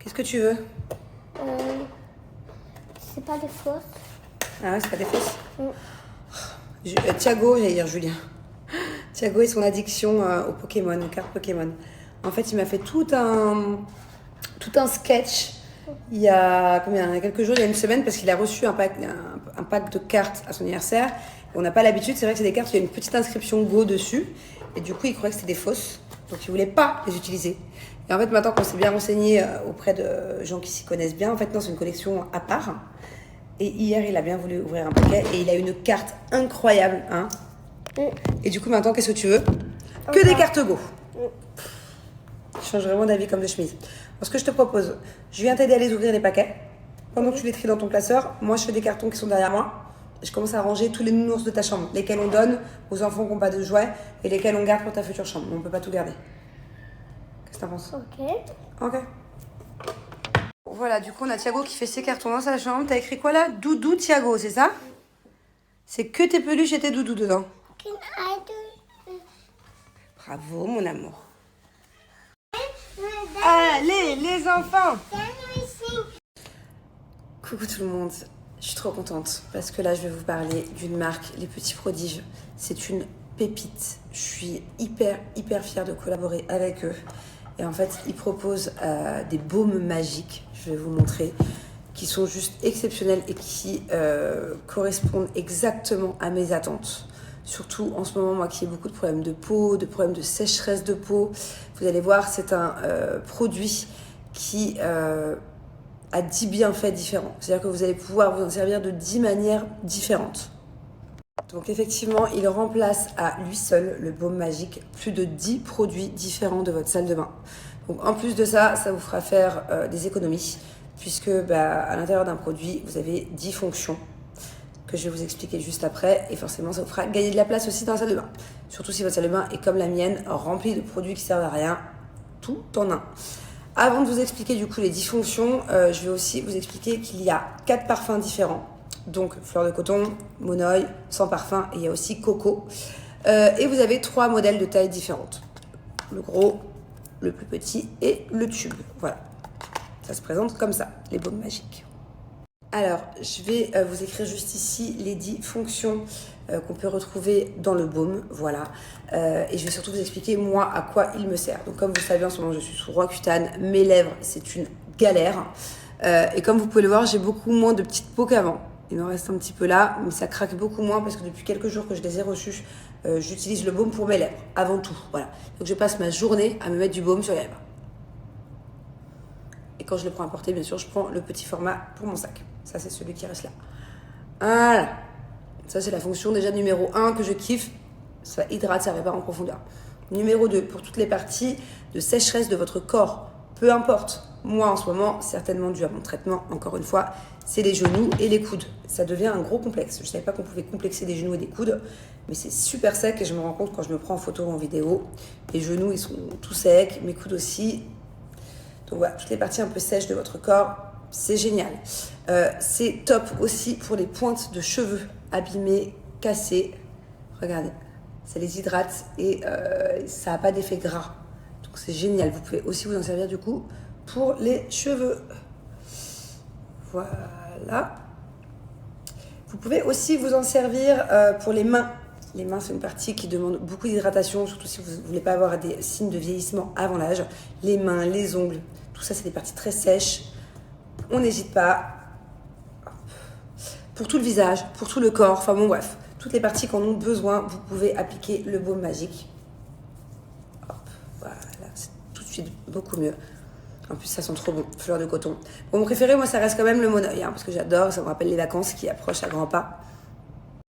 Qu'est-ce que tu veux? C'est pas des fausses. Ah ouais, c'est pas des fausses? Mm. Thiago, j'allais dire Julien. Thiago et son addiction aux Pokémon, aux cartes Pokémon. En fait, il m'a fait tout un sketch il y a quelques jours, il y a une semaine, parce qu'il a reçu un pack de cartes à son anniversaire. Et on n'a pas l'habitude, c'est vrai que c'est des cartes où il y a une petite inscription Go dessus. Et du coup, il croyait que c'était des fausses. Donc, il voulait pas les utiliser. Et en fait, maintenant qu'on s'est bien renseigné auprès de gens qui s'y connaissent bien, en fait, non, c'est une collection à part. Et hier, il a bien voulu ouvrir un paquet et il a une carte incroyable, hein. Et du coup, maintenant, qu'est-ce que tu veux? Que des cartes Go. Je change vraiment d'avis comme de chemise. Alors, ce que je te propose, je viens t'aider à les ouvrir les paquets. Pendant que tu les tries dans ton classeur, moi, je fais des cartons qui sont derrière moi. Et je commence à ranger tous les nounours de ta chambre, lesquels on donne aux enfants qui n'ont pas de jouets et lesquels on garde pour ta future chambre. On ne peut pas tout garder. Qu'est-ce que t'en penses? Ok. Voilà, du coup, on a Thiago qui fait ses cartons dans sa chambre. T'as écrit quoi là? Doudou Thiago, c'est ça? C'est que tes peluches et tes doudous dedans. Bravo, mon amour. Allez, les enfants! Coucou tout le monde. Je suis trop contente parce que là, je vais vous parler d'une marque, Les Petits Prodiges. C'est une pépite. Je suis hyper fière de collaborer avec eux. Et en fait, ils proposent des baumes magiques, je vais vous montrer, qui sont juste exceptionnels et qui correspondent exactement à mes attentes. Surtout en ce moment, moi qui ai beaucoup de problèmes de peau, de problèmes de sécheresse de peau. Vous allez voir, c'est un produit qui a 10 bienfaits différents. C'est-à-dire que vous allez pouvoir vous en servir de 10 manières différentes. Donc effectivement, il remplace à lui seul, le baume magique, plus de 10 produits différents de votre salle de bain. Donc en plus de ça, ça vous fera faire des économies, puisque à l'intérieur d'un produit, vous avez 10 fonctions que je vais vous expliquer juste après. Et forcément, ça vous fera gagner de la place aussi dans la salle de bain. Surtout si votre salle de bain est comme la mienne, remplie de produits qui servent à rien, tout en un. Avant de vous expliquer du coup les 10 fonctions, je vais aussi vous expliquer qu'il y a 4 parfums différents. Donc fleur de coton, monoï, sans parfum, et il y a aussi coco. Et vous avez 3 modèles de taille différentes. Le gros, le plus petit et le tube. Voilà, ça se présente comme ça, les baumes magiques. Alors, je vais vous écrire juste ici les 10 fonctions qu'on peut retrouver dans le baume, voilà. Et je vais surtout vous expliquer, moi, à quoi il me sert. Donc, comme vous le savez, en ce moment, je suis sous Roaccutane. Mes lèvres, c'est une galère. Et comme vous pouvez le voir, j'ai beaucoup moins de petites peaux qu'avant. Il m'en reste un petit peu là, mais ça craque beaucoup moins parce que depuis quelques jours que je les ai reçus, j'utilise le baume pour mes lèvres, avant tout, voilà. Donc, je passe ma journée à me mettre du baume sur les lèvres. Et quand je le prends à porter, bien sûr, je prends le petit format pour mon sac. Ça, c'est celui qui reste là. Voilà. Ça, c'est la fonction déjà numéro 1 que je kiffe. Ça hydrate, ça répare en profondeur. Numéro 2, pour toutes les parties de sécheresse de votre corps. Peu importe. Moi, en ce moment, certainement dû à mon traitement, encore une fois, c'est les genoux et les coudes. Ça devient un gros complexe. Je ne savais pas qu'on pouvait complexer des genoux et des coudes, mais c'est super sec et je me rends compte quand je me prends en photo ou en vidéo. Les genoux, ils sont tout secs, mes coudes aussi. Donc voilà, toutes les parties un peu sèches de votre corps, c'est génial. C'est top aussi pour les pointes de cheveux abîmées, cassées. Regardez, ça les hydrate et ça n'a pas d'effet gras. Donc c'est génial. Vous pouvez aussi vous en servir du coup pour les cheveux. Voilà. Vous pouvez aussi vous en servir pour les mains. Les mains, c'est une partie qui demande beaucoup d'hydratation, surtout si vous ne voulez pas avoir des signes de vieillissement avant l'âge. Les mains, les ongles, tout ça, c'est des parties très sèches. On n'hésite pas. Pour tout le visage, pour tout le corps, enfin bon bref, toutes les parties qui en ont besoin, vous pouvez appliquer le baume magique. Hop, voilà, c'est tout de suite beaucoup mieux. En plus, ça sent trop bon, fleur de coton. Bon, mon préféré, moi, ça reste quand même le monoï, parce que j'adore, ça me rappelle les vacances qui approchent à grands pas.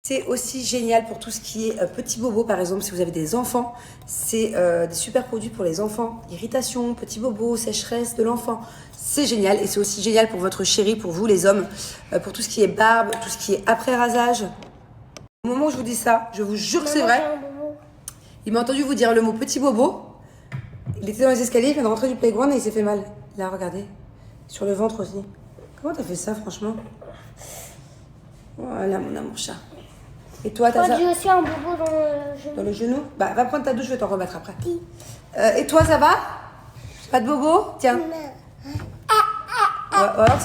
C'est aussi génial pour tout ce qui est petits bobos, par exemple, si vous avez des enfants. C'est des super produits pour les enfants. Irritation, petits bobos, sécheresse de l'enfant. C'est génial. Et c'est aussi génial pour votre chéri, pour vous les hommes, pour tout ce qui est barbe, tout ce qui est après rasage. Au moment où je vous dis ça, je vous jure que c'est vrai. Il m'a entendu vous dire le mot petit bobo. Il était dans les escaliers, il vient de rentrer du playground et il s'est fait mal. Là, regardez. Sur le ventre aussi. Comment t'as fait ça, franchement? Voilà, mon amour chat. Et toi, t'as ça? J'ai aussi un bobo dans le genou. Dans le genou? Bah, va prendre ta douche, je vais t'en remettre après. Et toi, ça va? Pas de bobo? Tiens.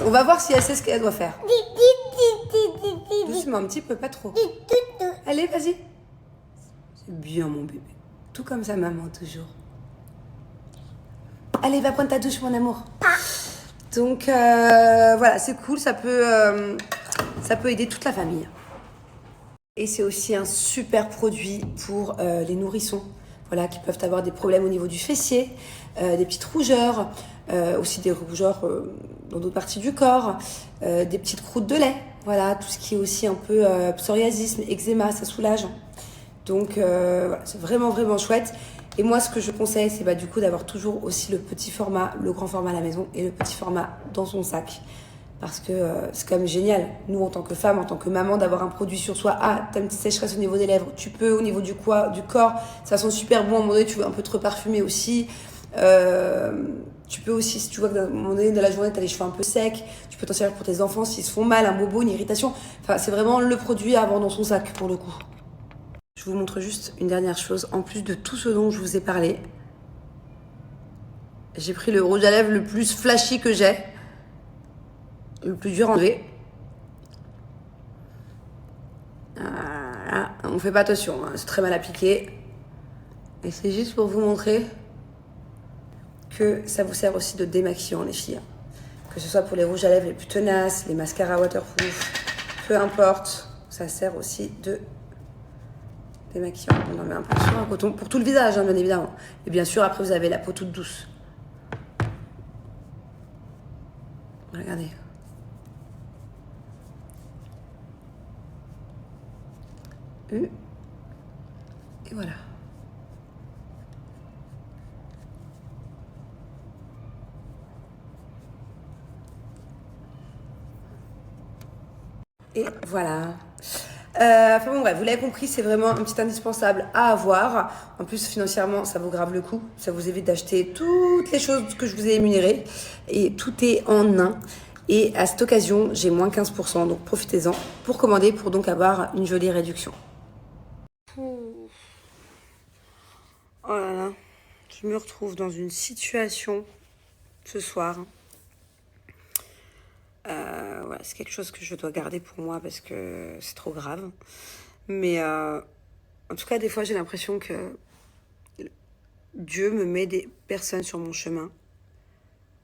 On va voir si elle sait ce qu'elle doit faire. Doucement, un petit peu, pas trop. Allez, vas-y. C'est bien, mon bébé. Tout comme sa maman, toujours. Allez, va prendre ta douche, mon amour. Donc, voilà, c'est cool. Ça peut aider toute la famille. Et c'est aussi un super produit pour les nourrissons. Voilà, qui peuvent avoir des problèmes au niveau du fessier, des petites rougeurs, aussi des rougeurs dans d'autres parties du corps, des petites croûtes de lait. Voilà, tout ce qui est aussi un peu psoriasis, eczéma, ça soulage. Donc, voilà, c'est vraiment, vraiment chouette. Et moi, ce que je conseille, c'est du coup d'avoir toujours aussi le petit format, le grand format à la maison et le petit format dans son sac. Parce que c'est quand même génial, nous en tant que femme, en tant que maman, d'avoir un produit sur soi. Ah, t'as une petite sécheresse au niveau des lèvres, tu peux au niveau du corps, ça sent super bon. À un moment donné, tu veux un peu te reparfumer aussi. Tu peux aussi, si tu vois qu'à un moment donné de la journée, t'as les cheveux un peu secs, tu peux t'en servir pour tes enfants s'ils se font mal, un bobo, une irritation. Enfin, c'est vraiment le produit à avoir dans son sac pour le coup. Je vous montre juste une dernière chose, en plus de tout ce dont je vous ai parlé. J'ai pris le rouge à lèvres le plus flashy que j'ai. Le plus dur à enlever. Voilà. On fait pas attention, hein. C'est très mal appliqué. Et c'est juste pour vous montrer que ça vous sert aussi de démaquillant, les filles. Que ce soit pour les rouges à lèvres les plus tenaces, les mascaras waterproof, peu importe, ça sert aussi de démaquillant. On en met un peu sur un coton pour tout le visage, hein, bien évidemment. Et bien sûr, après, vous avez la peau toute douce. Regardez. Et voilà. Et voilà. Enfin bon, bref, vous l'avez compris, c'est vraiment un petit indispensable à avoir. En plus, financièrement, ça vaut grave le coup. Ça vous évite d'acheter toutes les choses que je vous ai énumérées. Et tout est en un. Et à cette occasion, j'ai moins 15%, donc profitez-en pour commander, pour donc avoir une jolie réduction. Oh là là, je me retrouve dans une situation ce soir. Voilà, c'est quelque chose que je dois garder pour moi parce que c'est trop grave. Mais en tout cas, des fois, j'ai l'impression que Dieu me met des personnes sur mon chemin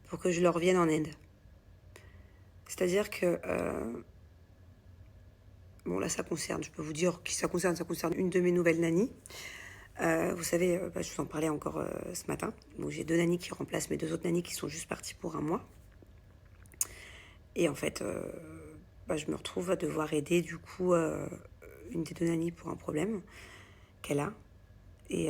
pour que je leur vienne en aide. C'est-à-dire que... bon, là, ça concerne, je peux vous dire qui ça concerne une de mes nouvelles nannies. Vous savez, je vous en parlais encore ce matin. Donc, j'ai 2 nannies qui remplacent mes 2 autres nannies qui sont juste parties pour 1 mois. Et en fait, je me retrouve à devoir aider du coup une des 2 nannies pour un problème qu'elle a. Et